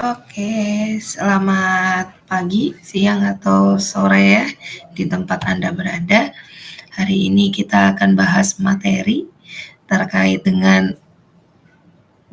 Oke, selamat pagi, siang, atau sore ya di tempat Anda berada. Hari ini kita akan bahas materi terkait dengan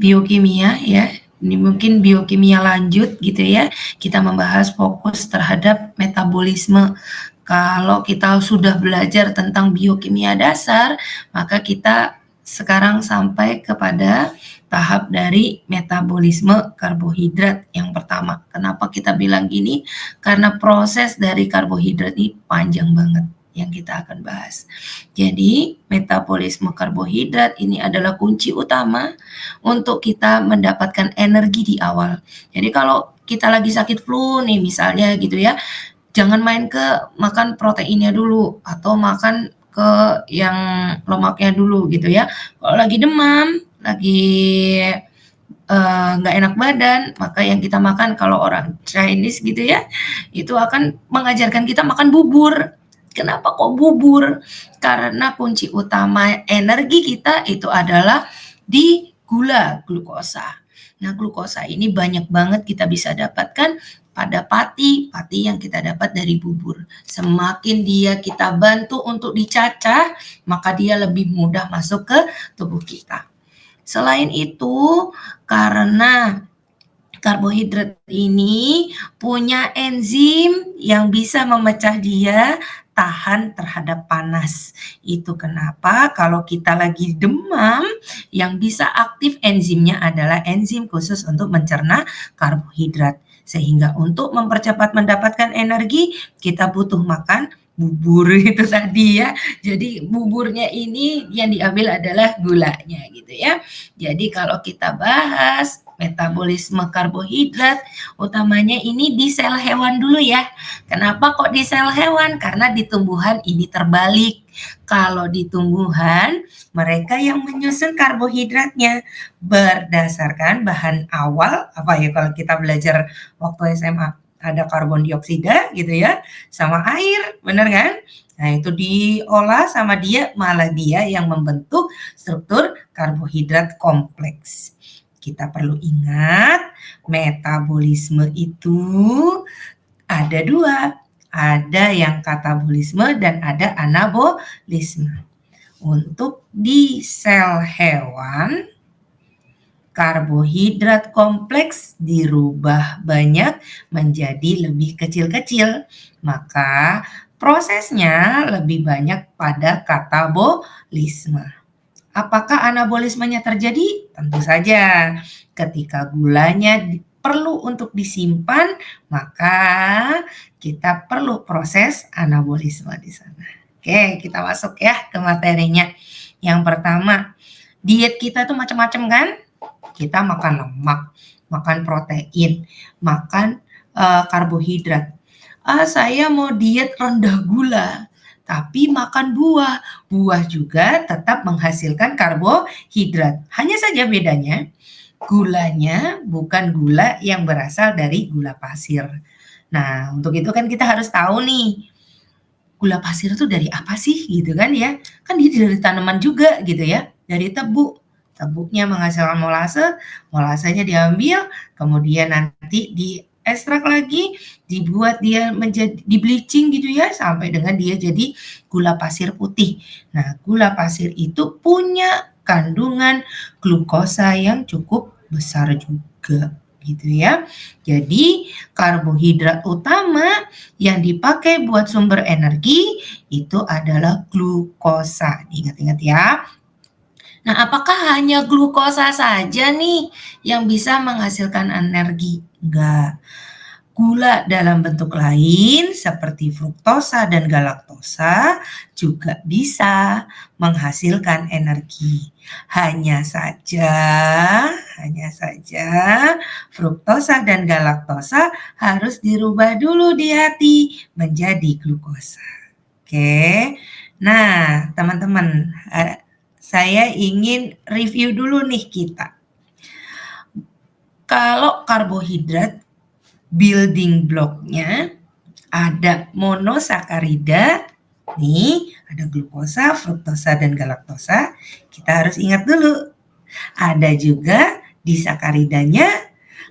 biokimia ya. Ini mungkin biokimia lanjut gitu ya. Kita membahas fokus terhadap metabolisme. Kalau kita sudah belajar tentang biokimia dasar, maka kita sekarang sampai kepada tahap dari metabolisme karbohidrat yang pertama. Kenapa kita bilang gini? Karena proses dari karbohidrat ini panjang banget yang kita akan bahas. Jadi, metabolisme karbohidrat ini adalah kunci utama untuk kita mendapatkan energi di awal. Jadi kalau kita lagi sakit flu nih misalnya gitu ya, jangan main ke makan proteinnya dulu atau makan ke yang lemaknya dulu gitu ya. Kalau lagi demam, lagi nggak enak badan, maka yang kita makan kalau orang Chinese gitu ya, itu akan mengajarkan kita makan bubur. Kenapa kok bubur? Karena kunci utama energi kita itu adalah di gula, glukosa. Nah, glukosa ini banyak banget kita bisa dapatkan pada pati yang kita dapat dari bubur. Semakin dia kita bantu untuk dicacah, maka dia lebih mudah masuk ke tubuh kita. Selain itu, karena karbohidrat ini punya enzim yang bisa memecah dia tahan terhadap panas. Itu kenapa kalau kita lagi demam, yang bisa aktif enzimnya adalah enzim khusus untuk mencerna karbohidrat. Sehingga untuk mempercepat mendapatkan energi, kita butuh makan bubur itu tadi ya. Jadi buburnya ini yang diambil adalah gulanya gitu ya. Jadi kalau kita bahas metabolisme karbohidrat, utamanya ini di sel hewan dulu ya. Kenapa kok di sel hewan? Karena di tumbuhan ini terbalik. Kalau di tumbuhan, mereka yang menyusun karbohidratnya berdasarkan bahan awal, apa ya kalau kita belajar waktu SMA, ada karbon dioksida gitu ya, sama air, bener kan? Nah itu diolah sama dia, malah dia yang membentuk struktur karbohidrat kompleks. Kita perlu ingat, metabolisme itu ada dua, ada yang katabolisme dan ada anabolisme. Untuk di sel hewan, karbohidrat kompleks dirubah banyak menjadi lebih kecil-kecil, maka prosesnya lebih banyak pada katabolisme. Apakah anabolismenya terjadi? Tentu saja. Ketika gulanya perlu untuk disimpan, maka kita perlu proses anabolisme di sana. Oke, kita masuk ya ke materinya. Yang pertama, diet kita tuh macam-macam kan? Kita makan lemak, makan protein, makan karbohidrat. Saya mau diet rendah gula, tapi makan buah. Buah juga tetap menghasilkan karbohidrat. Hanya saja bedanya, gulanya bukan gula yang berasal dari gula pasir. Nah, untuk itu kan kita harus tahu nih, gula pasir itu dari apa sih gitu kan ya? Kan dia dari tanaman juga gitu ya, dari tebu. Tebuknya menghasilkan molase, molasenya diambil, kemudian nanti diekstrak lagi, dibuat dia menjadi di bleaching gitu ya, sampai dengan dia jadi gula pasir putih. Nah, gula pasir itu punya kandungan glukosa yang cukup besar juga gitu ya. Jadi karbohidrat utama yang dipakai buat sumber energi itu adalah glukosa. Ingat-ingat ya. Nah, apakah hanya glukosa saja nih yang bisa menghasilkan energi? Enggak. Gula dalam bentuk lain seperti fruktosa dan galaktosa juga bisa menghasilkan energi. Hanya saja fruktosa dan galaktosa harus dirubah dulu di hati menjadi glukosa. Oke. Nah, teman-teman, saya ingin review dulu nih kita. Kalau karbohidrat building block-nya ada monosakarida, nih ada glukosa, fruktosa, dan galaktosa. Kita harus ingat dulu. Ada juga disakaridanya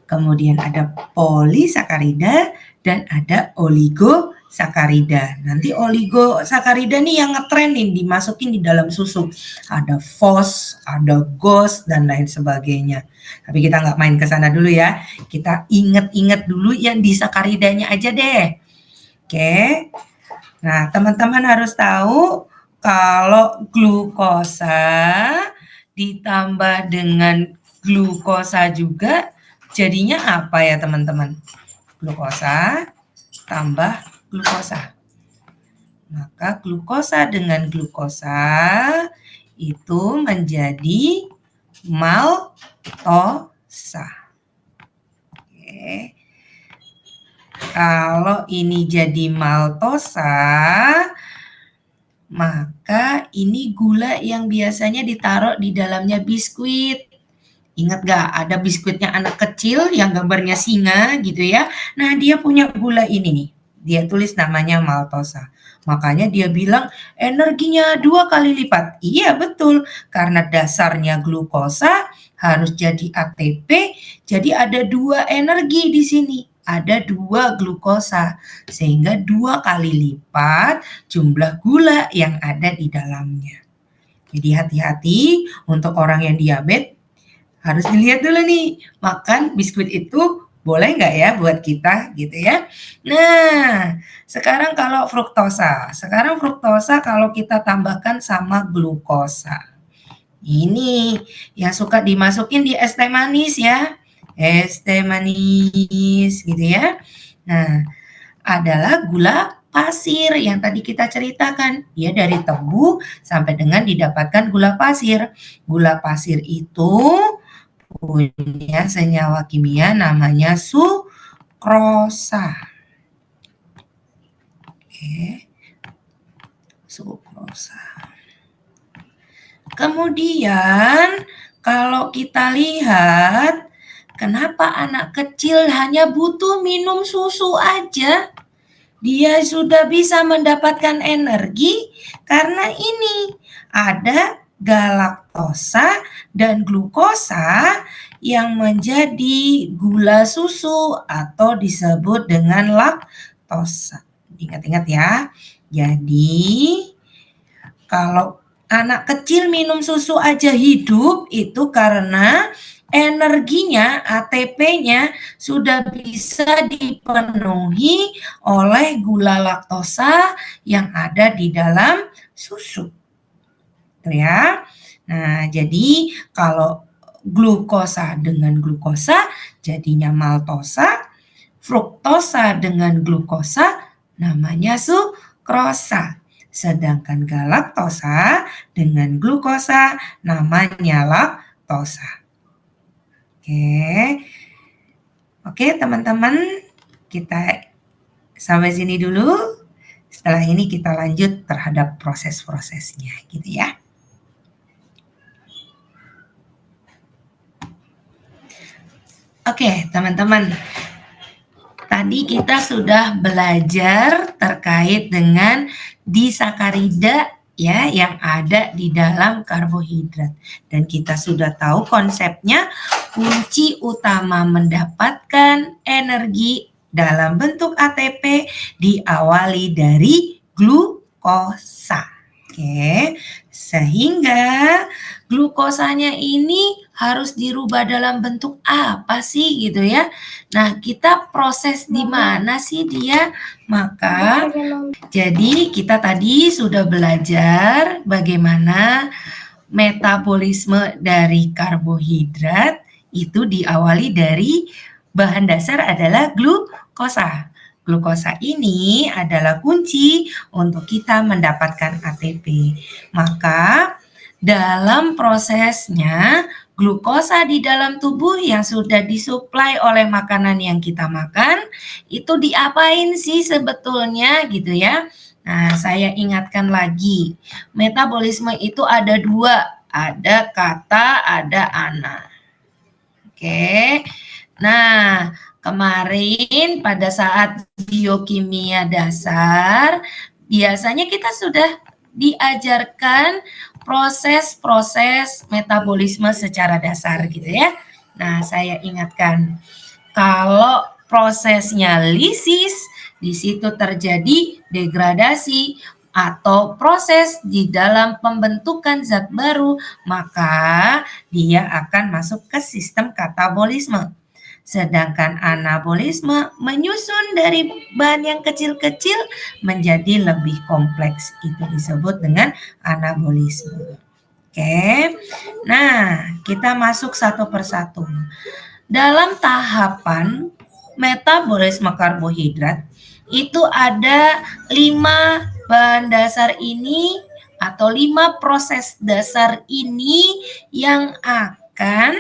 kemudian ada polisakarida, dan ada oligosakarida. Nanti oligosakarida nih yang ngetren nih dimasukin di dalam susu. Ada FOS, ada GOS, dan lain sebagainya. Tapi kita nggak main ke sana dulu ya. Kita inget-inget dulu yang di sakaridanya aja deh. Oke. Nah, teman-teman harus tahu kalau glukosa ditambah dengan glukosa juga jadinya apa ya teman-teman? Glukosa tambah glukosa. Maka glukosa dengan glukosa itu menjadi maltosa. Oke. Kalau ini jadi maltosa, maka ini gula yang biasanya ditaruh di dalamnya biskuit. Ingat gak ada biskuitnya anak kecil yang gambarnya singa gitu ya. Nah dia punya gula ini nih. Dia tulis namanya maltosa. Makanya dia bilang energinya 2 kali lipat. Iya betul. Karena dasarnya glukosa harus jadi ATP. Jadi ada 2 energi di sini. Ada 2 glukosa. Sehingga 2 kali lipat jumlah gula yang ada di dalamnya. Jadi hati-hati untuk orang yang diabetes. Harus dilihat dulu nih, makan biskuit itu boleh nggak ya buat kita gitu ya. Nah, sekarang kalau fruktosa. Sekarang fruktosa kalau kita tambahkan sama glukosa. Ini yang suka dimasukin di es teh manis ya. Es teh manis gitu ya. Nah, adalah gula pasir yang tadi kita ceritakan. Dia dari tebu sampai dengan didapatkan gula pasir. Gula pasir itu punya senyawa kimia namanya sukrosa. Oke. Sukrosa. Kemudian kalau kita lihat kenapa anak kecil hanya butuh minum susu aja? Dia sudah bisa mendapatkan energi karena ini ada galaktosa dan glukosa yang menjadi gula susu atau disebut dengan laktosa. Ingat-ingat ya. Jadi kalau anak kecil minum susu aja hidup itu karena energinya, ATP-nya sudah bisa dipenuhi oleh gula laktosa yang ada di dalam susu. Tuh ya. Nah, jadi kalau glukosa dengan glukosa jadinya maltosa, fruktosa dengan glukosa namanya sukrosa. Sedangkan galaktosa dengan glukosa namanya laktosa. Oke teman-teman, kita sampai sini dulu. Setelah ini kita lanjut terhadap proses-prosesnya gitu ya. Oke teman-teman, tadi kita sudah belajar terkait dengan disakarida ya yang ada di dalam karbohidrat, dan kita sudah tahu konsepnya. Kunci utama mendapatkan energi dalam bentuk ATP diawali dari glukosa. Oke, sehingga glukosanya ini harus dirubah dalam bentuk apa sih gitu ya. Nah, kita proses di mana sih dia? Maka jadi kita tadi sudah belajar bagaimana metabolisme dari karbohidrat itu diawali dari bahan dasar adalah glukosa. Glukosa ini adalah kunci untuk kita mendapatkan ATP. Maka dalam prosesnya glukosa di dalam tubuh yang sudah disuplai oleh makanan yang kita makan itu diapain sih sebetulnya gitu ya. Nah, saya ingatkan lagi, metabolisme itu ada 2, ada kata, ada ana. Oke. Nah, kemarin pada saat biokimia dasar, biasanya kita sudah diajarkan proses-proses metabolisme secara dasar gitu ya. Nah, saya ingatkan, Kalau prosesnya lisis, di situ terjadi degradasi atau proses di dalam pembentukan zat baru, maka dia akan masuk ke sistem katabolisme. Sedangkan anabolisme menyusun dari bahan yang kecil-kecil menjadi lebih kompleks. Itu disebut dengan anabolisme. Oke, nah kita masuk satu persatu. Dalam tahapan metabolisme karbohidrat itu ada 5 bahan dasar ini atau 5 proses dasar ini yang akan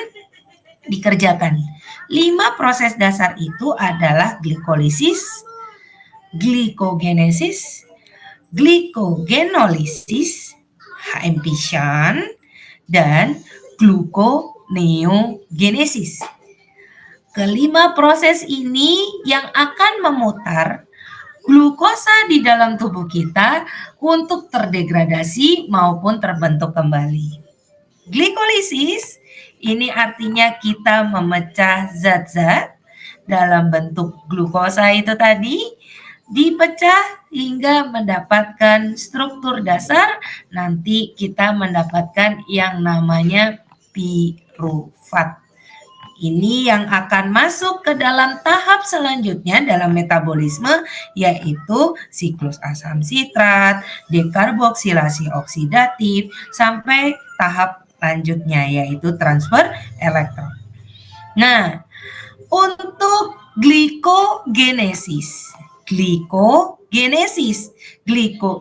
dikerjakan. 5 proses dasar itu adalah glikolisis, glikogenesis, glikogenolisis, HMP Shunt, dan gluconeogenesis. Kelima proses ini yang akan memutar glukosa di dalam tubuh kita untuk terdegradasi maupun terbentuk kembali. Glikolisis ini artinya kita memecah zat-zat dalam bentuk glukosa itu tadi, dipecah hingga mendapatkan struktur dasar, nanti kita mendapatkan yang namanya pirufat. Ini yang akan masuk ke dalam tahap selanjutnya dalam metabolisme, yaitu siklus asam sitrat, dekarboksilasi oksidatif, sampai tahap lanjutnya yaitu transfer elektron. Nah, untuk glikogenesis, gliko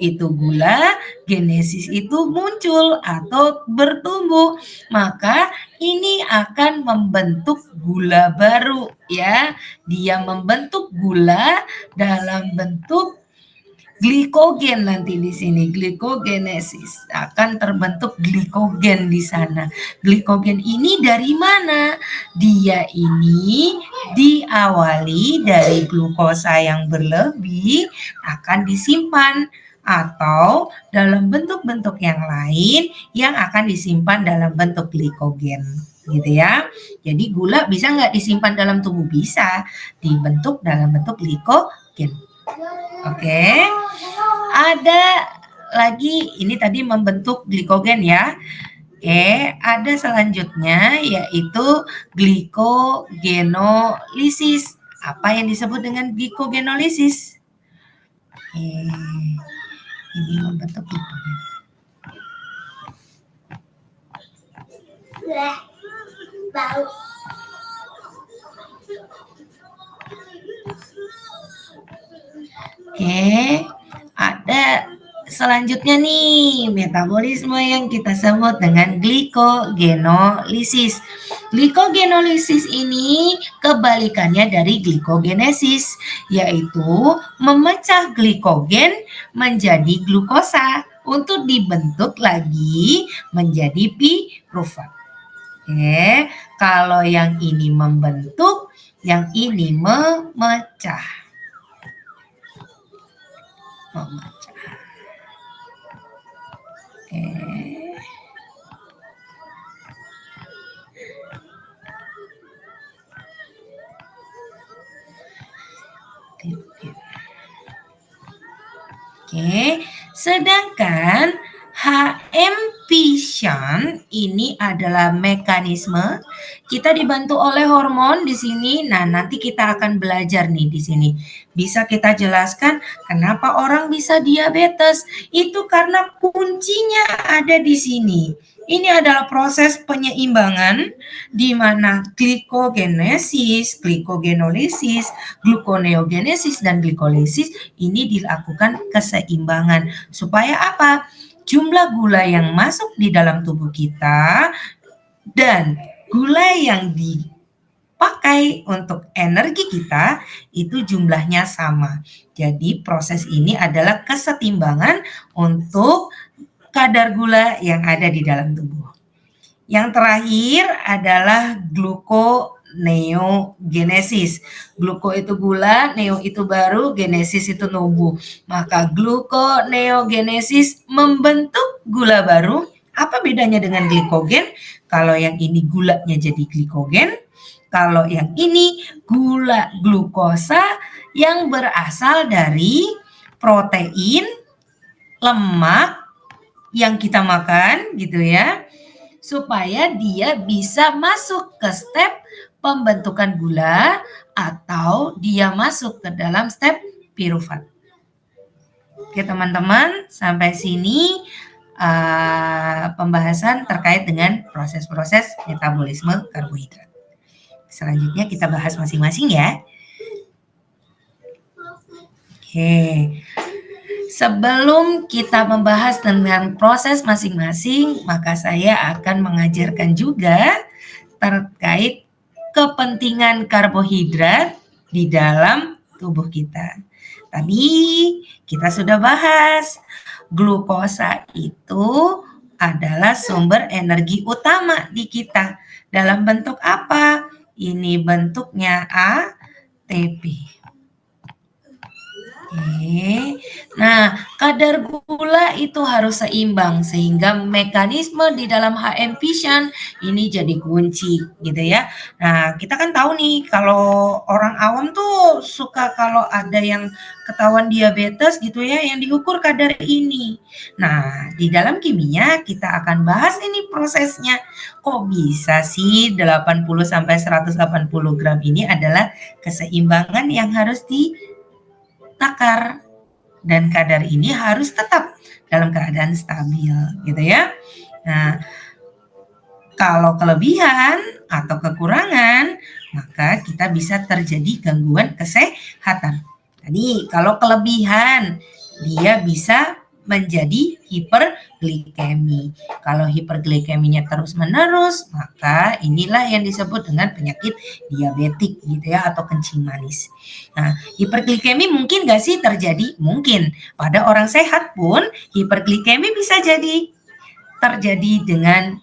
itu gula, genesis itu muncul atau bertumbuh, maka ini akan membentuk gula baru ya. Dia membentuk gula dalam bentuk glikogen nanti di sini, glikogenesis, akan terbentuk glikogen di sana. Glikogen ini dari mana? Dia ini diawali dari glukosa yang berlebih akan disimpan atau dalam bentuk-bentuk yang lain yang akan disimpan dalam bentuk glikogen gitu ya. Jadi gula bisa nggak disimpan dalam tubuh? Bisa, dibentuk dalam bentuk glikogen. Oke, ada lagi ini tadi membentuk glikogen ya. Oke, ada selanjutnya yaitu glikogenolisis. Apa yang disebut dengan glikogenolisis? Oke, ini membentuk glikogen. Bau. Oke, ada selanjutnya nih metabolisme yang kita sebut dengan glikogenolisis. Glikogenolisis ini kebalikannya dari glikogenesis, yaitu memecah glikogen menjadi glukosa untuk dibentuk lagi menjadi pirufat. Oke, kalau yang ini membentuk, yang ini memecah. Oke. Oke, sedangkan HMP Shunt ini adalah mekanisme kita dibantu oleh hormon di sini. Nah, nanti kita akan belajar nih di sini. Bisa kita jelaskan kenapa orang bisa diabetes? Itu karena kuncinya ada di sini. Ini adalah proses penyeimbangan di mana glikogenesis, glikogenolisis, gluconeogenesis, dan glikolisis ini dilakukan keseimbangan. Supaya apa? Jumlah gula yang masuk di dalam tubuh kita dan gula yang dipakai untuk energi kita itu jumlahnya sama. Jadi proses ini adalah kesetimbangan untuk kadar gula yang ada di dalam tubuh. Yang terakhir adalah gluconeogenesis. Gluko itu gula, neo itu baru, genesis itu numbuh. Maka gluconeogenesis membentuk gula baru. Apa bedanya dengan glikogen? Kalau yang ini gulanya jadi glikogen, Kalau yang ini gula glukosa yang berasal dari protein, lemak yang kita makan gitu ya, supaya dia bisa masuk ke step pembentukan gula atau dia masuk ke dalam step pirufat. Oke teman-teman, sampai sini pembahasan terkait dengan proses-proses metabolisme karbohidrat. Selanjutnya kita bahas masing-masing ya. Oke. Sebelum kita membahas tentang proses masing-masing, maka saya akan mengajarkan juga terkait kepentingan karbohidrat di dalam tubuh kita. Tadi kita sudah bahas, glukosa itu adalah sumber energi utama di kita. Dalam bentuk apa? Ini bentuknya ATP. Oke. Nah, kadar gula itu harus seimbang sehingga mekanisme di dalam HM fission ini jadi kunci gitu ya. Nah, kita kan tahu nih kalau orang awam tuh suka kalau ada yang ketahuan diabetes gitu ya yang diukur kadar ini. Nah, di dalam kimia kita akan bahas ini prosesnya. Kok bisa sih 80 sampai 180 gram ini adalah keseimbangan yang harus ditakar dan kadar ini harus tetap dalam keadaan stabil gitu ya. Nah, kalau kelebihan atau kekurangan maka kita bisa terjadi gangguan kesehatan. Tadi kalau kelebihan dia bisa menjadi hiperglikemi. Kalau hiperglikeminya terus-menerus, maka inilah yang disebut dengan penyakit diabetik gitu ya atau kencing manis. Nah, hiperglikemi mungkin nggak sih terjadi? Mungkin. Pada orang sehat pun hiperglikemi bisa jadi terjadi dengan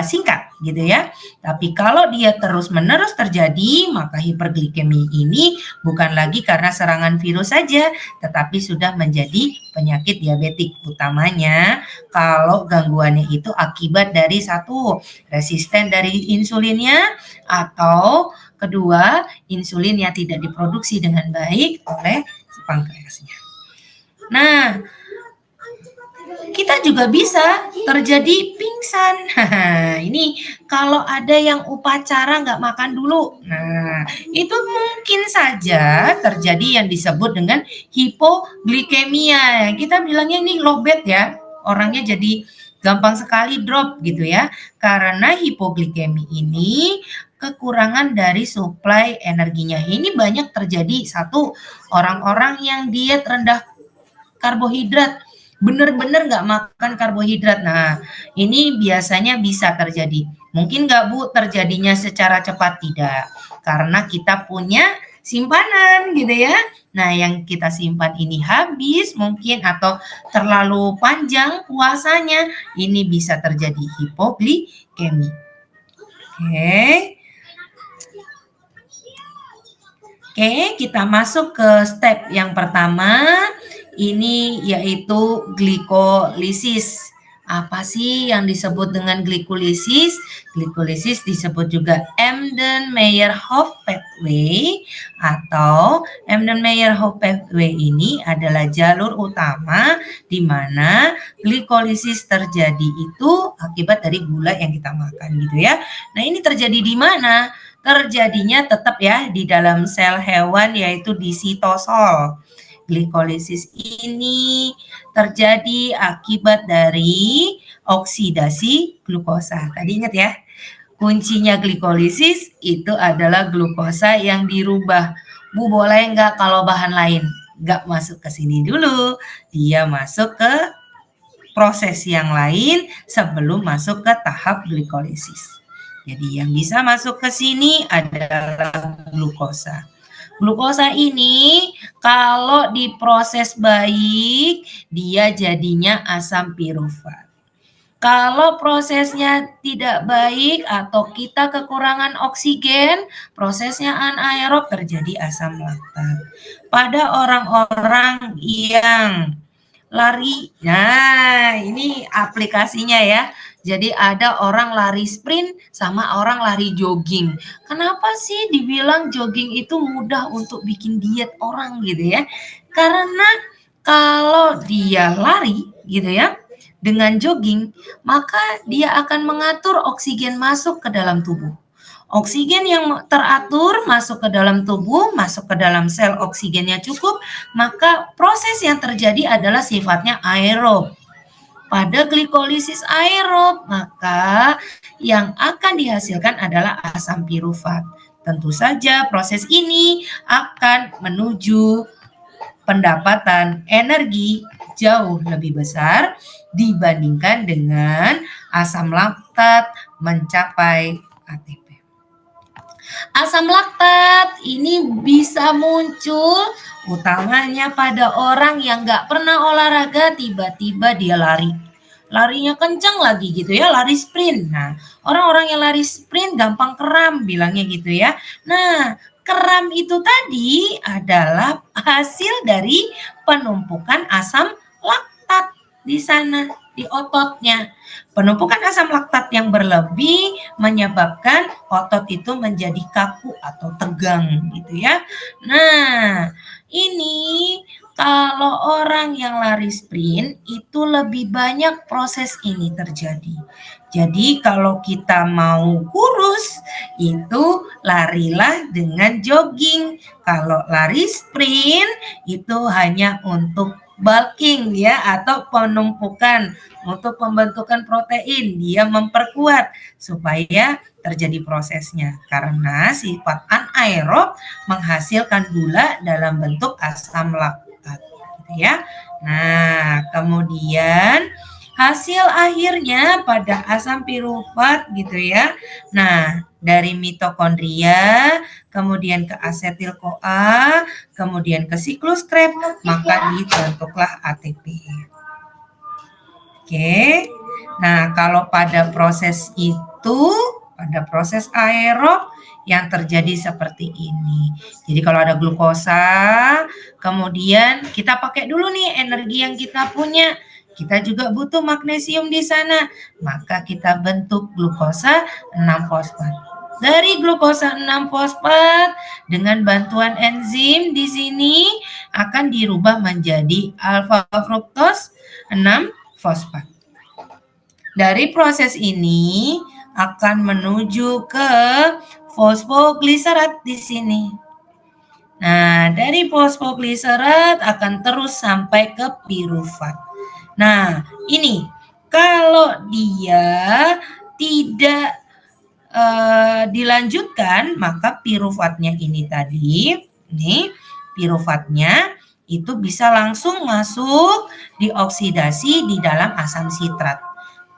singkat gitu ya. Tapi kalau dia terus-menerus terjadi, maka hiperglikemi ini bukan lagi karena serangan virus saja, tetapi sudah menjadi penyakit diabetik. Utamanya kalau gangguannya itu akibat dari satu, resisten dari insulinnya, atau kedua, insulin yang tidak diproduksi dengan baik oleh pankreasnya. Nah, kita juga bisa terjadi pingsan. Ini kalau ada yang upacara nggak makan dulu. Nah, itu mungkin saja terjadi yang disebut dengan hipoglikemia. Kita bilangnya ini lowbat ya. Orangnya jadi gampang sekali drop gitu ya. Karena hipoglikemi ini kekurangan dari suplai energinya. Ini banyak terjadi satu orang-orang yang diet rendah karbohidrat, bener-bener nggak makan karbohidrat. Nah, ini biasanya bisa terjadi. Mungkin nggak Bu terjadinya secara cepat, tidak. Karena kita punya simpanan gitu ya. Nah, yang kita simpan ini habis mungkin atau terlalu panjang puasanya, ini bisa terjadi hipoglikemi. Oke. Oke, kita masuk ke step yang pertama. Ini yaitu glikolisis. Apa sih yang disebut dengan glikolisis? Glikolisis disebut juga Embden-Meyerhof pathway atau Embden-Meyerhof pathway ini adalah jalur utama di mana glikolisis terjadi itu akibat dari gula yang kita makan gitu ya. Nah, ini terjadi di mana? Terjadinya tetap ya di dalam sel hewan yaitu di sitosol. Glikolisis ini terjadi akibat dari oksidasi glukosa. Tadi ingat ya, kuncinya glikolisis itu adalah glukosa yang dirubah. Bu, boleh nggak kalau bahan lain? Nggak masuk ke sini dulu. Dia masuk ke proses yang lain sebelum masuk ke tahap glikolisis. Jadi yang bisa masuk ke sini adalah glukosa. Glukosa ini kalau diproses baik, dia jadinya asam pirufat. Kalau prosesnya tidak baik atau kita kekurangan oksigen, prosesnya anaerob terjadi asam laktat. Pada orang-orang yang lari, nah ini aplikasinya ya. Jadi ada orang lari sprint sama orang lari jogging. Kenapa sih dibilang jogging itu mudah untuk bikin diet orang gitu ya? Karena kalau dia lari gitu ya, dengan jogging, maka dia akan mengatur oksigen masuk ke dalam tubuh. Oksigen yang teratur masuk ke dalam tubuh, masuk ke dalam sel, oksigennya cukup, maka proses yang terjadi adalah sifatnya aerob. Pada glikolisis aerob, maka yang akan dihasilkan adalah asam pirufat. Tentu saja proses ini akan menuju pendapatan energi jauh lebih besar dibandingkan dengan asam laktat mencapai ATP. Asam laktat ini bisa muncul utamanya pada orang yang nggak pernah olahraga, tiba-tiba dia lari. Larinya kencang lagi gitu ya, lari sprint. Nah, orang-orang yang lari sprint gampang kram bilangnya gitu ya. Nah, kram itu tadi adalah hasil dari penumpukan asam laktat di sana, di ototnya. Penumpukan asam laktat yang berlebih menyebabkan otot itu menjadi kaku atau tegang gitu ya. Nah, ini kalau orang yang lari sprint itu lebih banyak proses ini terjadi. Jadi kalau kita mau kurus itu larilah dengan jogging. Kalau lari sprint itu hanya untuk bulking ya atau penumpukan untuk pembentukan protein, dia memperkuat supaya terjadi prosesnya karena sifat anaerob menghasilkan gula dalam bentuk asam laktat gitu ya. Nah, kemudian hasil akhirnya pada asam pirufat gitu ya. Nah, dari mitokondria, kemudian ke asetil-CoA, kemudian ke siklus Krebs, maka dibentuklah ATP. Oke. Nah, kalau pada proses itu, pada proses aerob yang terjadi seperti ini. Jadi kalau ada glukosa, kemudian kita pakai dulu nih energi yang kita punya. Kita juga butuh magnesium di sana. Maka kita bentuk glukosa 6 fosfat. Dari glukosa 6 fosfat dengan bantuan enzim di sini akan dirubah menjadi alfa fruktos 6 fosfat. Dari proses ini akan menuju ke fosfogliserat di sini. Nah, dari fosfogliserat akan terus sampai ke pirufat. Nah, ini kalau dia tidak dilanjutkan, maka piruvatnya ini tadi, nih piruvatnya itu bisa langsung masuk dioksidasi di dalam asam sitrat.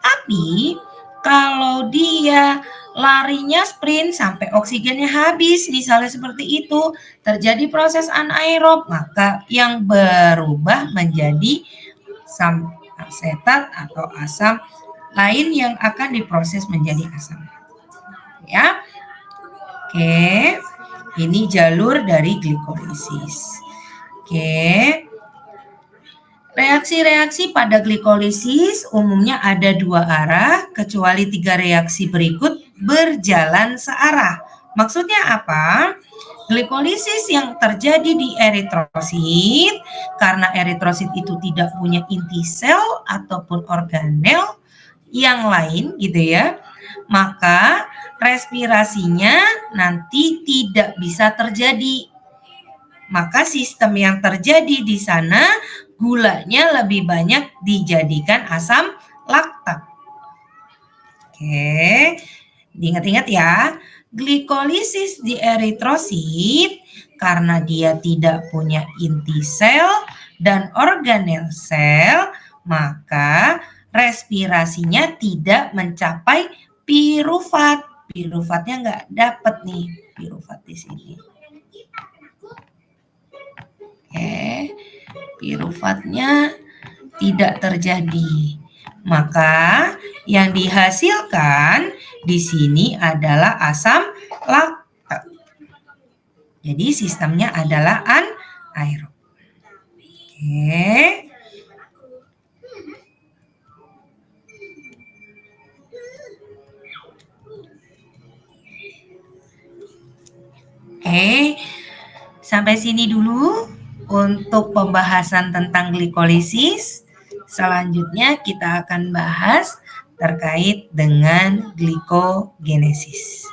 Tapi kalau dia larinya sprint sampai oksigennya habis, misalnya seperti itu, terjadi proses anaerob, maka yang berubah menjadi asam asetat atau asam lain yang akan diproses menjadi asam. Ya. Oke. Ini jalur dari glikolisis. Oke. Reaksi-reaksi pada glikolisis umumnya ada dua arah, kecuali 3 reaksi berikut berjalan searah. Maksudnya apa? Glikolisis yang terjadi di eritrosit, karena eritrosit itu tidak punya inti sel ataupun organel yang lain gitu ya, maka respirasinya nanti tidak bisa terjadi. Maka sistem yang terjadi di sana gulanya lebih banyak dijadikan asam laktat. Oke, diingat-ingat ya. Glikolisis di eritrosit karena dia tidak punya inti sel dan organel sel, maka respirasinya tidak mencapai pirufat. Pirufatnya nggak dapat nih, pirufat di sini. Oke, piruvatnya tidak terjadi. Maka yang dihasilkan di sini adalah asam laktat. Jadi sistemnya adalah anaerob. Oke. Oke, sampai sini dulu untuk pembahasan tentang glikolisis. Selanjutnya kita akan bahas terkait dengan glikogenesis.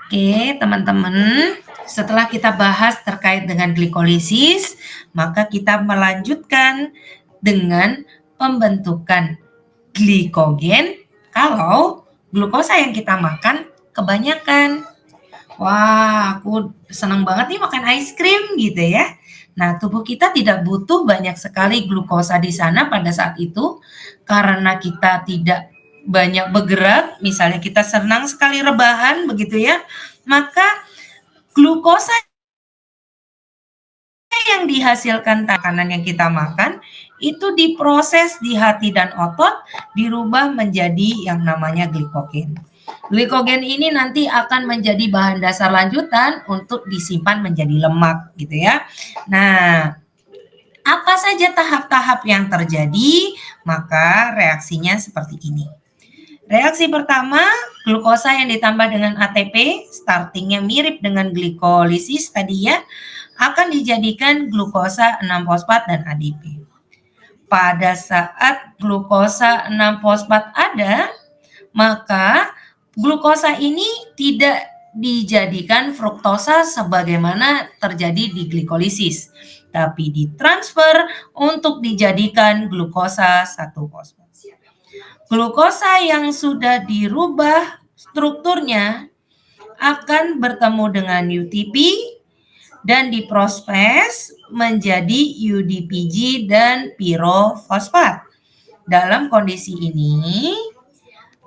Oke, teman-teman, setelah kita bahas terkait dengan glikolisis, maka kita melanjutkan dengan pembentukan glikogen kalau glukosa yang kita makan kebanyakan. Wah, aku senang banget nih makan ice cream gitu ya. Nah, tubuh kita tidak butuh banyak sekali glukosa di sana pada saat itu karena kita tidak banyak bergerak, misalnya kita senang sekali rebahan begitu ya, maka glukosa yang dihasilkan makanan yang kita makan itu diproses di hati dan otot dirubah menjadi yang namanya glikogen. Glikogen ini nanti akan menjadi bahan dasar lanjutan untuk disimpan menjadi lemak gitu ya. Nah, apa saja tahap-tahap yang terjadi? Maka reaksinya seperti ini. Reaksi pertama, glukosa yang ditambah dengan ATP, startingnya mirip dengan glikolisis tadi ya, akan dijadikan glukosa 6-fosfat dan ADP. Pada saat glukosa 6-fosfat ada, maka glukosa ini tidak dijadikan fruktosa sebagaimana terjadi di glikolisis, tapi ditransfer untuk dijadikan glukosa 1-fosfat. Glukosa yang sudah dirubah strukturnya akan bertemu dengan UTP dan diproses menjadi UDPG dan pirofosfat. Dalam kondisi ini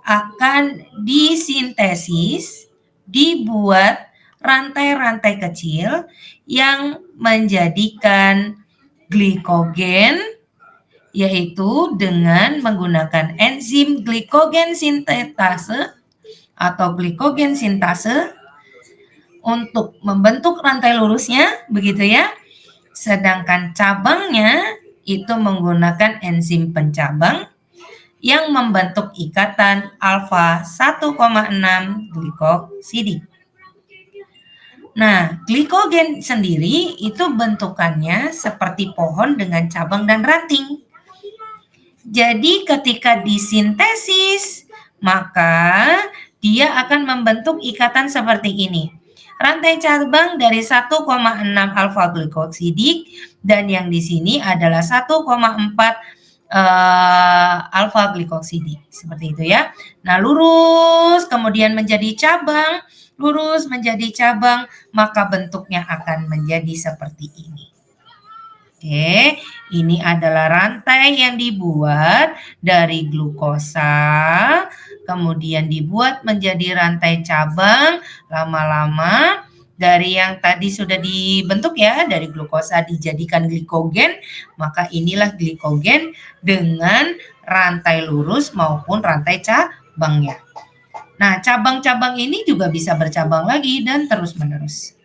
akan disintesis, dibuat rantai-rantai kecil yang menjadikan glikogen, yaitu dengan menggunakan enzim glikogen sintetase atau glikogen sintase untuk membentuk rantai lurusnya, begitu ya. Sedangkan cabangnya itu menggunakan enzim pencabang yang membentuk ikatan alfa 1,6 glikosidik. Nah, glikogen sendiri itu bentukannya seperti pohon dengan cabang dan ranting. Jadi ketika disintesis, maka dia akan membentuk ikatan seperti ini. Rantai cabang dari 1,6 alfa glikosidik dan yang di sini adalah 1,4 alfa glikosidik. Seperti itu ya. Nah, lurus kemudian menjadi cabang, lurus menjadi cabang, maka bentuknya akan menjadi seperti ini. Oke, ini adalah rantai yang dibuat dari glukosa, kemudian dibuat menjadi rantai cabang, lama-lama dari yang tadi sudah dibentuk ya, dari glukosa dijadikan glikogen, maka inilah glikogen dengan rantai lurus maupun rantai cabangnya. Nah, cabang-cabang ini juga bisa bercabang lagi dan terus-menerus.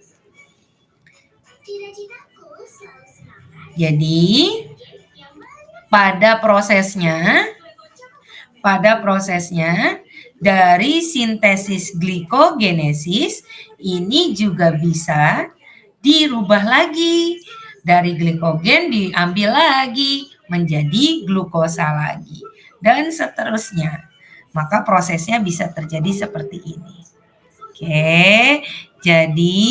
Jadi pada prosesnya dari sintesis glikogenesis ini juga bisa dirubah lagi. Dari glikogen diambil lagi menjadi glukosa lagi dan seterusnya. Maka prosesnya bisa terjadi seperti ini. Oke, jadi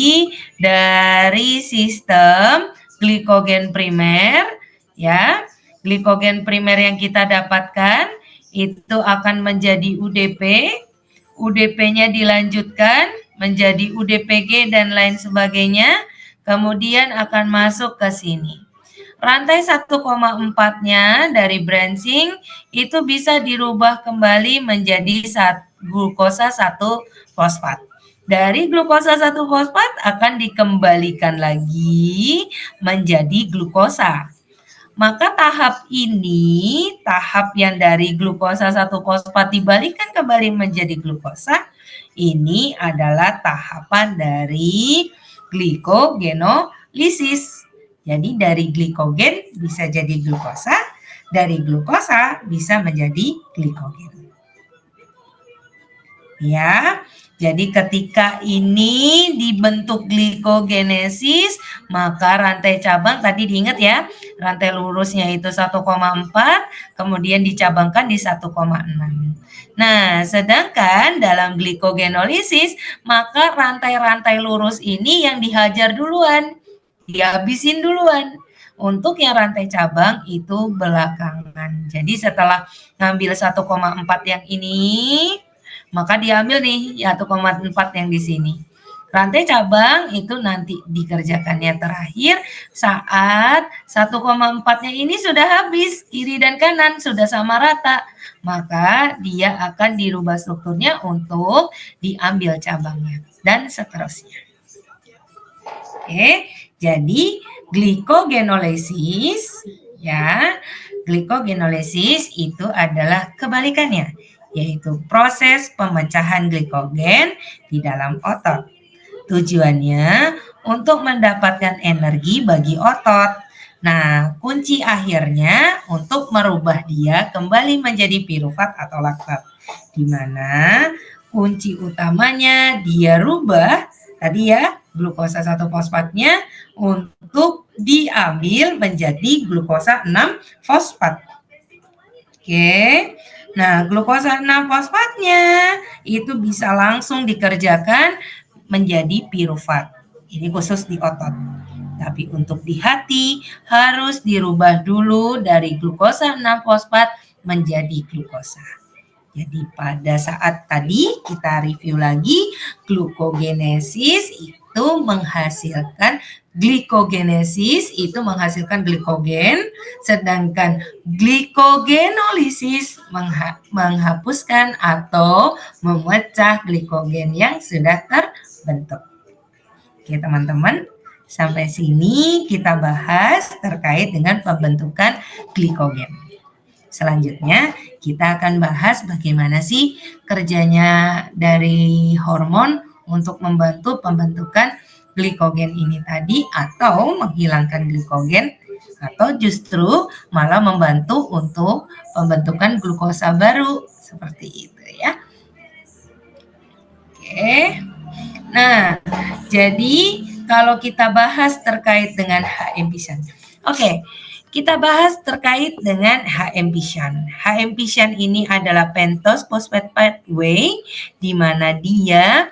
dari sistem glikogen primer ya, glikogen primer yang kita dapatkan itu akan menjadi UDP, UDP-nya dilanjutkan menjadi UDPG dan lain sebagainya, kemudian akan masuk ke sini. Rantai 1,4-nya dari branching itu bisa dirubah kembali menjadi glukosa 1-fosfat. Dari glukosa 1-fosfat akan dikembalikan lagi menjadi glukosa. Maka tahap ini, tahap yang dari glukosa 1-fosfat dibalikan kembali menjadi glukosa, ini adalah tahapan dari glikogenolisis. Jadi dari glikogen bisa jadi glukosa, dari glukosa bisa menjadi glikogen. Ya. Jadi ketika ini dibentuk glikogenesis, maka rantai cabang tadi diingat ya, rantai lurusnya itu 1,4, kemudian dicabangkan di 1,6. Nah, sedangkan dalam glikogenolisis, maka rantai-rantai lurus ini yang dihajar duluan, dihabisin duluan. Untuk yang rantai cabang itu belakangan. Jadi setelah ngambil 1,4 yang ini, maka diambil nih 1,4 yang di sini. Rantai cabang itu nanti dikerjakannya terakhir saat 1,4-nya ini sudah habis, kiri dan kanan sudah sama rata. Maka dia akan dirubah strukturnya untuk diambil cabangnya dan seterusnya. Oke, jadi glikogenolysis ya. Glikogenolysis itu adalah kebalikannya, yaitu proses pemecahan glikogen di dalam otot. Tujuannya untuk mendapatkan energi bagi otot. Nah, kunci akhirnya untuk merubah dia kembali menjadi pirufat atau laktat. Di mana kunci utamanya dia rubah tadi ya, glukosa 1 fosfatnya untuk diambil menjadi glukosa 6 fosfat. Oke. Nah, glukosa 6 fosfatnya itu bisa langsung dikerjakan menjadi pirufat. Ini khusus di otot. Tapi untuk di hati harus dirubah dulu dari glukosa 6 fosfat menjadi glukosa. Jadi pada saat tadi kita review lagi, glukogenesis itu menghasilkan glikogen, sedangkan glikogenolisis menghapuskan atau memecah glikogen yang sudah terbentuk. Oke teman-teman, sampai sini kita bahas terkait dengan pembentukan glikogen. Selanjutnya kita akan bahas bagaimana sih kerjanya dari hormon untuk membantu pembentukan glikogen ini tadi, atau menghilangkan glikogen, atau justru malah membantu untuk pembentukan glukosa baru seperti itu ya. Oke. Nah, jadi kalau kita bahas terkait dengan HM Pisan. Oke. Kita bahas terkait dengan HM Pisan. HM Pisan ini adalah pentose phosphate pathway, di mana dia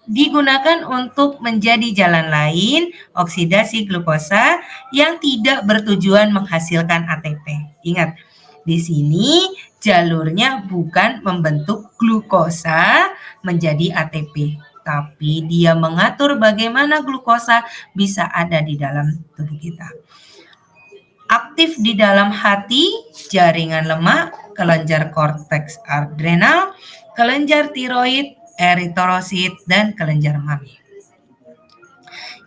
digunakan untuk menjadi jalan lain oksidasi glukosa yang tidak bertujuan menghasilkan ATP. Ingat, di sini jalurnya bukan membentuk glukosa menjadi ATP, tapi dia mengatur bagaimana glukosa bisa ada di dalam tubuh kita. Aktif di dalam hati, jaringan lemak, kelenjar korteks adrenal, kelenjar tiroid, eritrosit, dan kelenjar mami.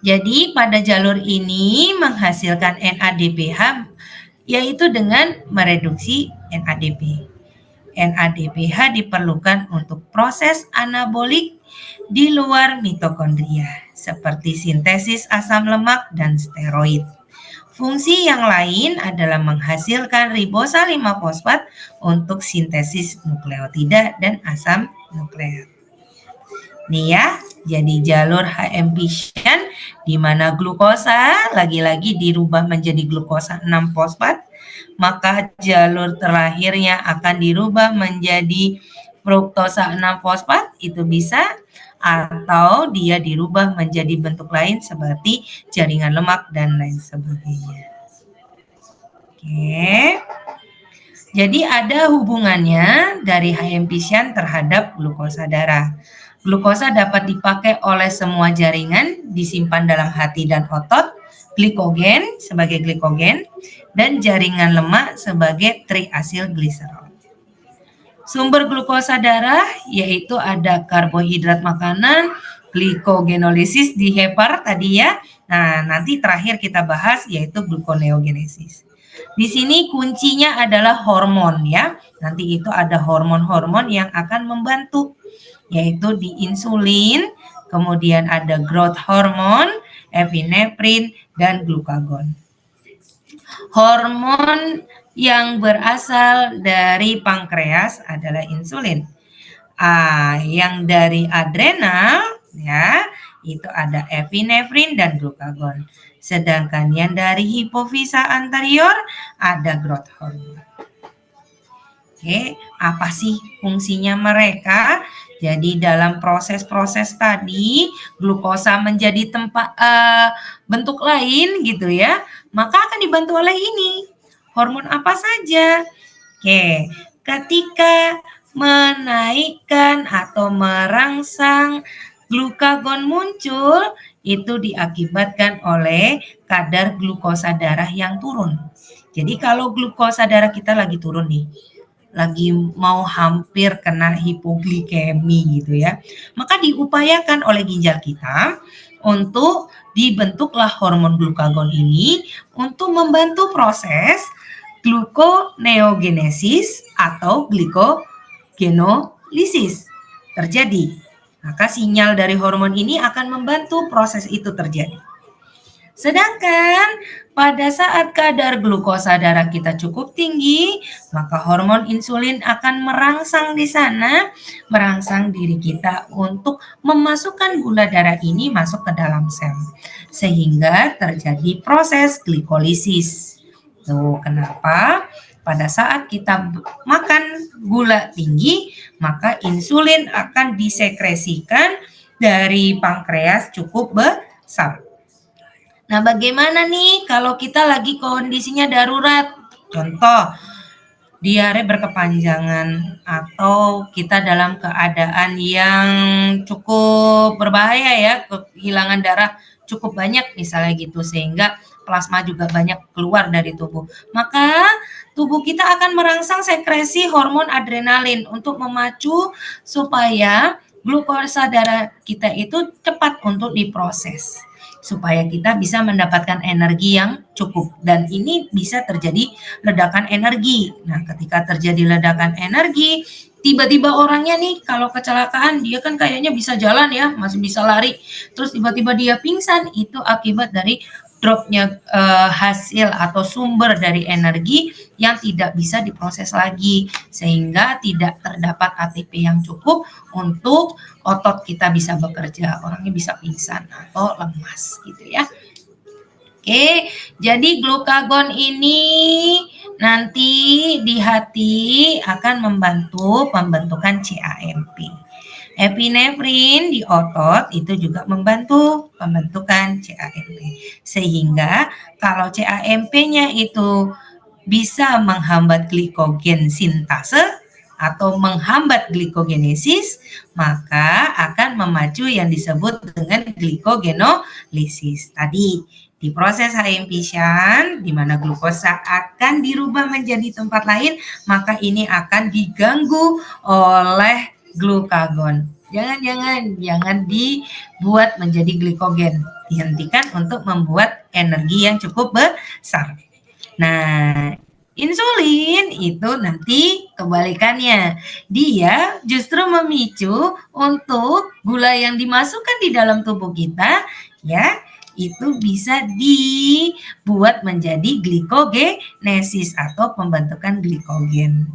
Jadi pada jalur ini menghasilkan NADPH, yaitu dengan mereduksi NADP. NADPH diperlukan untuk proses anabolik di luar mitokondria, seperti sintesis asam lemak dan steroid. Fungsi yang lain adalah menghasilkan ribosa 5-fosfat untuk sintesis nukleotida dan asam nukleat. Nih ya, jadi jalur HM Pisan di mana glukosa lagi-lagi dirubah menjadi glukosa 6-fosfat, maka jalur terakhirnya akan dirubah menjadi fruktosa 6-fosfat, itu bisa, atau dia dirubah menjadi bentuk lain seperti jaringan lemak dan lain sebagainya. Oke. Jadi ada hubungannya dari HM Pisan terhadap glukosa darah. Glukosa dapat dipakai oleh semua jaringan, disimpan dalam hati dan otot, glikogen sebagai glikogen, dan jaringan lemak sebagai triasilgliserol. Sumber glukosa darah yaitu ada karbohidrat makanan, glikogenolisis di hepar tadi ya. Nah, nanti terakhir kita bahas yaitu gluconeogenesis. Di sini kuncinya adalah hormon ya. Nanti itu ada hormon-hormon yang akan membantu, yaitu di insulin, kemudian ada growth hormone, epinefrin, dan glukagon. Hormon yang berasal dari pankreas adalah insulin. Yang dari adrenal ya, itu ada epinefrin dan glukagon. Sedangkan yang dari hipofisa anterior ada growth hormone. Oke, apa sih fungsinya mereka? Jadi dalam proses-proses tadi glukosa menjadi bentuk lain gitu ya, maka akan dibantu oleh ini. Hormon apa saja? Oke, ketika menaikkan atau merangsang glukagon muncul, itu diakibatkan oleh kadar glukosa darah yang turun. Jadi kalau glukosa darah kita lagi turun nih, lagi mau hampir kena hipoglikemi gitu ya, maka diupayakan oleh ginjal kita untuk dibentuklah hormon glukagon ini untuk membantu proses gluconeogenesis atau glycogenolisis terjadi. Maka sinyal dari hormon ini akan membantu proses itu terjadi. Sedangkan pada saat kadar glukosa darah kita cukup tinggi, maka hormon insulin akan merangsang di sana, merangsang diri kita untuk memasukkan gula darah ini masuk ke dalam sel. Sehingga terjadi proses glikolisis. Tuh, kenapa? Pada saat kita makan gula tinggi, maka insulin akan disekresikan dari pankreas cukup besar. Nah, bagaimana nih kalau kita lagi kondisinya darurat? Contoh, diare berkepanjangan atau kita dalam keadaan yang cukup berbahaya ya, kehilangan darah cukup banyak misalnya gitu, sehingga plasma juga banyak keluar dari tubuh. Maka tubuh kita akan merangsang sekresi hormon adrenalin untuk memacu supaya glukosa darah kita itu cepat untuk diproses, supaya kita bisa mendapatkan energi yang cukup. Dan ini bisa terjadi ledakan energi. Nah, ketika terjadi ledakan energi, tiba-tiba orangnya nih kalau kecelakaan, dia kan kayaknya bisa jalan ya, masih bisa lari. Terus tiba-tiba dia pingsan, itu akibat dari dropnya hasil atau sumber dari energi yang tidak bisa diproses lagi, sehingga tidak terdapat ATP yang cukup untuk otot kita bisa bekerja, orangnya bisa pingsan atau lemas gitu ya. Oke, jadi glukagon ini nanti di hati akan membantu pembentukan CAMP. Epinefrin di otot itu juga membantu pembentukan CAMP. Sehingga kalau CAMP-nya itu bisa menghambat glikogen sintase atau menghambat glikogenesis, maka akan memacu yang disebut dengan glikogenolisis. Tadi di proses HMP-Shan, di mana glukosa akan dirubah menjadi tempat lain, maka ini akan diganggu oleh glukagon. Jangan dibuat menjadi glikogen. Dihentikan untuk membuat energi yang cukup besar. Nah, insulin itu nanti kebalikannya. Dia justru memicu untuk gula yang dimasukkan di dalam tubuh kita ya, itu bisa dibuat menjadi glikogenesis atau pembentukan glikogen.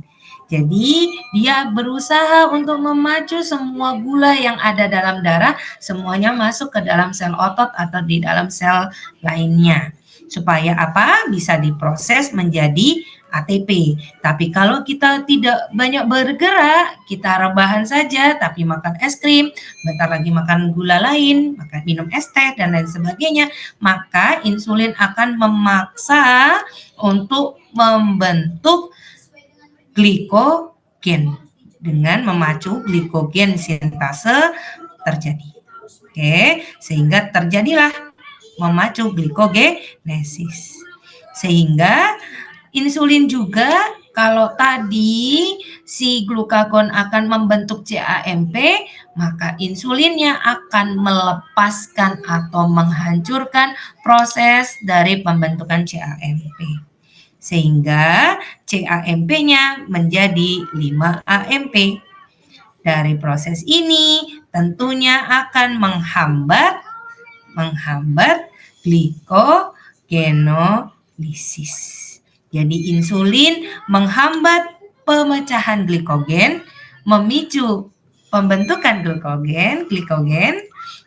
Jadi dia berusaha untuk memacu semua gula yang ada dalam darah, semuanya masuk ke dalam sel otot atau di dalam sel lainnya. Supaya apa? Bisa diproses menjadi ATP. Tapi kalau kita tidak banyak bergerak, kita rebahan saja, tapi makan es krim, bentar lagi makan gula lain, makan minum es teh, dan lain sebagainya, maka insulin akan memaksa untuk membentuk glikogen dengan memacu glikogen sintase terjadi. Oke, sehingga terjadilah memacu glikogenesis. Sehingga insulin juga kalau tadi si glukagon akan membentuk CAMP, maka insulinnya akan melepaskan atau menghancurkan proses dari pembentukan CAMP. Sehingga CAMP-nya menjadi 5-AMP. Dari proses ini tentunya akan menghambat glycogenolisis. Jadi insulin menghambat pemecahan glikogen, memicu pembentukan glikogen,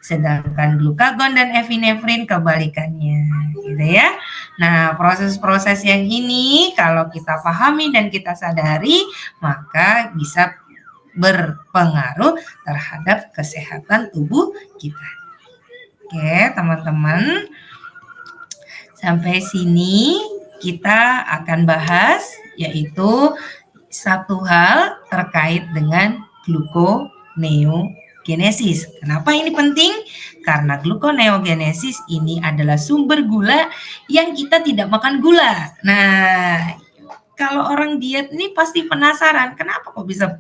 sedangkan glukagon dan epinefrin kebalikannya, gitu ya. Nah, proses-proses yang ini kalau kita pahami dan kita sadari, maka bisa berpengaruh terhadap kesehatan tubuh kita. Oke, teman-teman. Sampai sini kita akan bahas yaitu satu hal terkait dengan gluconeogenesis. Kenapa ini penting? Karena gluconeogenesis ini adalah sumber gula yang kita tidak makan gula. Nah, kalau orang diet ini pasti penasaran, kenapa kok bisa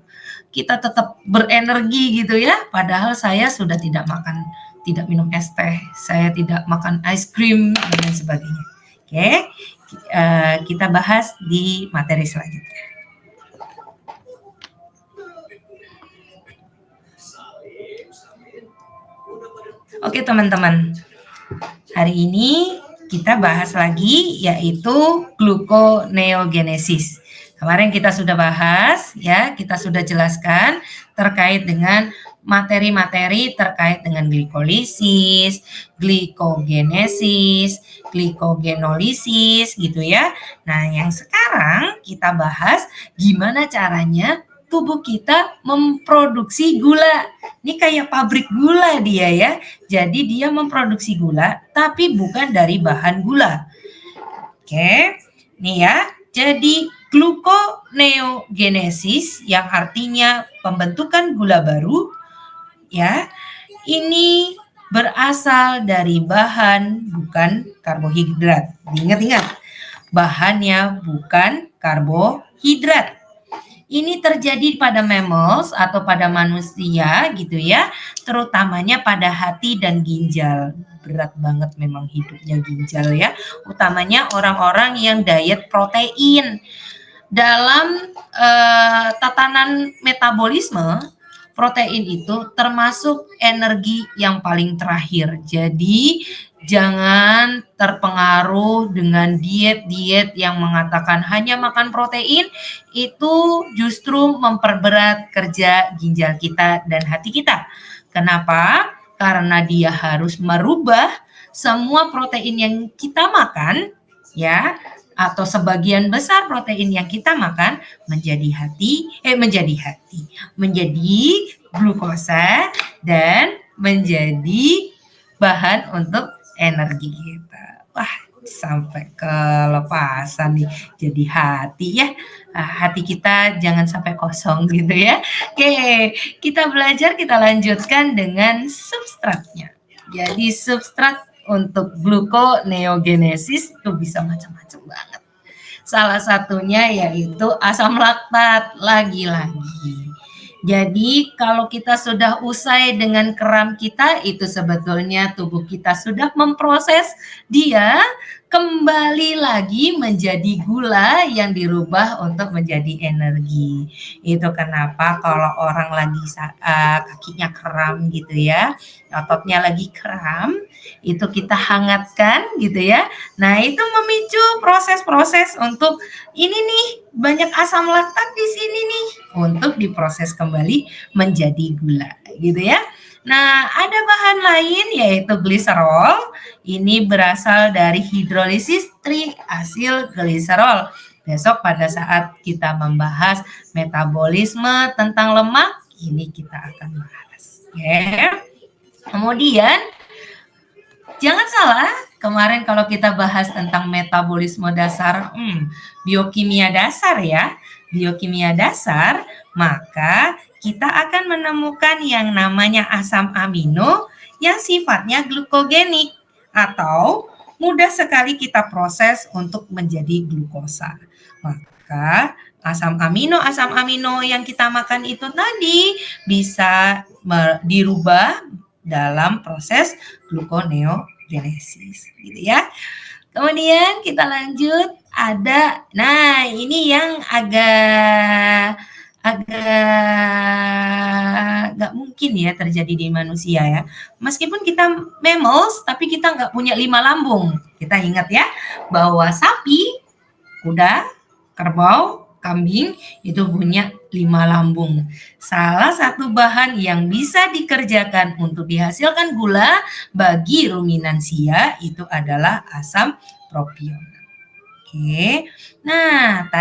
kita tetap berenergi gitu ya? Padahal saya sudah tidak minum es teh, saya tidak makan es krim dan lain sebagainya. Oke, kita bahas di materi selanjutnya. Oke teman-teman, hari ini kita bahas lagi yaitu gluconeogenesis. Kemarin kita sudah bahas ya, kita sudah jelaskan terkait dengan materi-materi terkait dengan glikolisis, glikogenesis, glikogenolisis gitu ya. Nah, yang sekarang kita bahas gimana caranya tubuh kita memproduksi gula. Ini kayak pabrik gula dia ya. Jadi dia memproduksi gula tapi bukan dari bahan gula. Oke, nih ya. Jadi gluconeogenesis yang artinya pembentukan gula baru ya. Ini berasal dari bahan bukan karbohidrat. Ingat-ingat. Bahannya bukan karbohidrat. Ini terjadi pada mammals atau pada manusia gitu ya, terutamanya pada hati dan ginjal. Berat banget memang hidupnya ginjal ya, utamanya orang-orang yang diet protein. Dalam tatanan metabolisme, protein itu termasuk energi yang paling terakhir. Jadi jangan terpengaruh dengan diet-diet yang mengatakan hanya makan protein, itu justru memperberat kerja ginjal kita dan hati kita. Kenapa? Karena dia harus merubah semua protein yang kita makan ya, atau sebagian besar protein yang kita makan menjadi glukosa dan menjadi bahan untuk energi kita. Wah, sampai kelepasan nih jadi hati ya. Hati kita jangan sampai kosong gitu ya. Oke, kita belajar, kita lanjutkan dengan substratnya. Jadi substrat untuk gluconeogenesis itu bisa macam-macam banget. Salah satunya yaitu asam laktat, lagi-lagi. Jadi kalau kita sudah usai dengan kram kita, itu sebetulnya tubuh kita sudah memproses dia kembali lagi menjadi gula yang dirubah untuk menjadi energi. Itu kenapa kalau orang lagi kakinya kram gitu ya, ototnya lagi kram, itu kita hangatkan gitu ya. Nah, itu memicu proses-proses untuk ini nih, banyak asam laktat di sini nih untuk diproses kembali menjadi gula gitu ya. Nah, ada bahan lain yaitu gliserol. Ini berasal dari hidrolisis triasil gliserol. Besok pada saat kita membahas metabolisme tentang lemak, ini kita akan bahas. Ya. Kemudian jangan salah, kemarin kalau kita bahas tentang metabolisme dasar, biokimia dasar ya, biokimia dasar, maka kita akan menemukan yang namanya asam amino yang sifatnya glukogenik atau mudah sekali kita proses untuk menjadi glukosa. Maka asam amino yang kita makan itu tadi bisa dirubah dalam proses gluconeogenesis gitu ya. Kemudian kita lanjut, ada, nah ini yang agak nggak mungkin ya terjadi di manusia ya. Meskipun kita mammals, tapi kita nggak punya 5 lambung. Kita ingat ya, bahwa sapi, kuda, kerbau, kambing itu punya 5 lambung. Salah satu bahan yang bisa dikerjakan untuk dihasilkan gula bagi ruminansia itu adalah asam propion. Oke. Nah,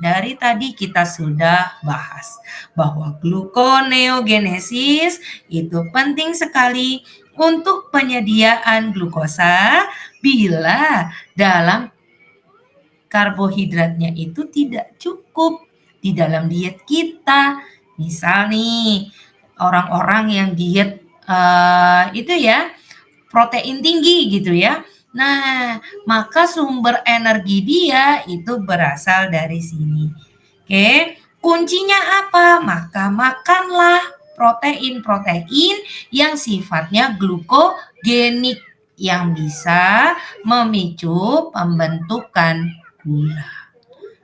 dari tadi kita sudah bahas bahwa gluconeogenesis itu penting sekali untuk penyediaan glukosa bila dalam karbohidratnya itu tidak cukup di dalam diet kita. Misal nih, orang-orang yang diet itu ya, protein tinggi gitu ya. Nah, maka sumber energi dia itu berasal dari sini. Oke, kuncinya apa? Maka makanlah protein-protein yang sifatnya glukogenik yang bisa memicu pembentukan gula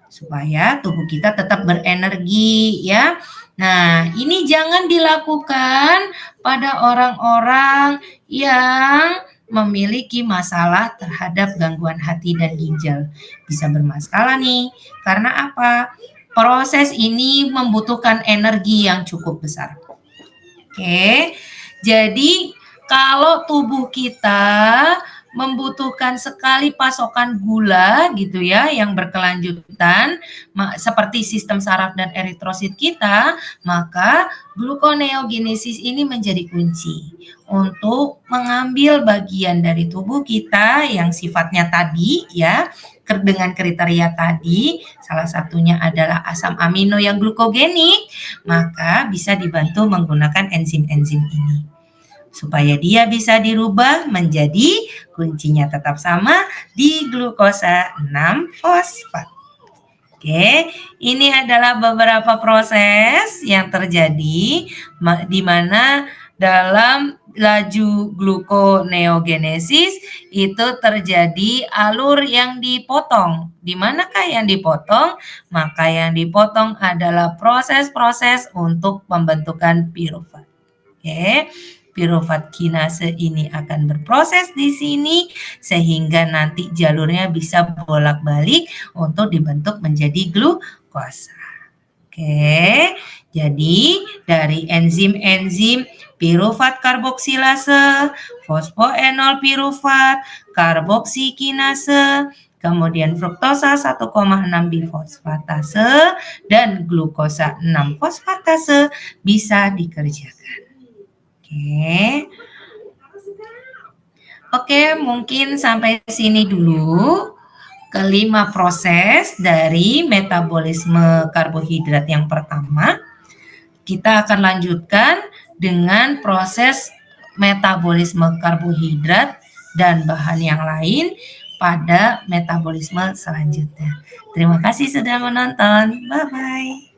supaya tubuh kita tetap berenergi ya. Nah, ini jangan dilakukan pada orang-orang yang memiliki masalah terhadap gangguan hati dan ginjal. Bisa bermasalah nih. Karena apa? Proses ini membutuhkan energi yang cukup besar. Oke. Jadi kalau tubuh kita membutuhkan sekali pasokan gula gitu ya yang berkelanjutan seperti sistem saraf dan eritrosit kita, maka gluconeogenesis ini menjadi kunci untuk mengambil bagian dari tubuh kita yang sifatnya tadi ya dengan kriteria tadi, salah satunya adalah asam amino yang glukogenik, maka bisa dibantu menggunakan enzim-enzim ini supaya dia bisa dirubah menjadi kuncinya tetap sama di glukosa 6-fosfat. Oke, ini adalah beberapa proses yang terjadi di mana dalam laju gluconeogenesis itu terjadi alur yang dipotong. Di manakah yang dipotong? Maka yang dipotong adalah proses-proses untuk pembentukan pirufat. Oke, pirufat kinase ini akan berproses di sini sehingga nanti jalurnya bisa bolak-balik untuk dibentuk menjadi glukosa. Oke, jadi dari enzim-enzim pirufat karboksilase, fosfoenol pirufat, karboksikinase, kemudian fruktosa 1,6 bifosfatase dan glukosa 6 fosfatase bisa dikerjakan. Oke, mungkin sampai sini dulu kelima proses dari metabolisme karbohidrat yang pertama. Kita akan lanjutkan dengan proses metabolisme karbohidrat dan bahan yang lain pada metabolisme selanjutnya. Terima kasih sudah menonton. Bye-bye.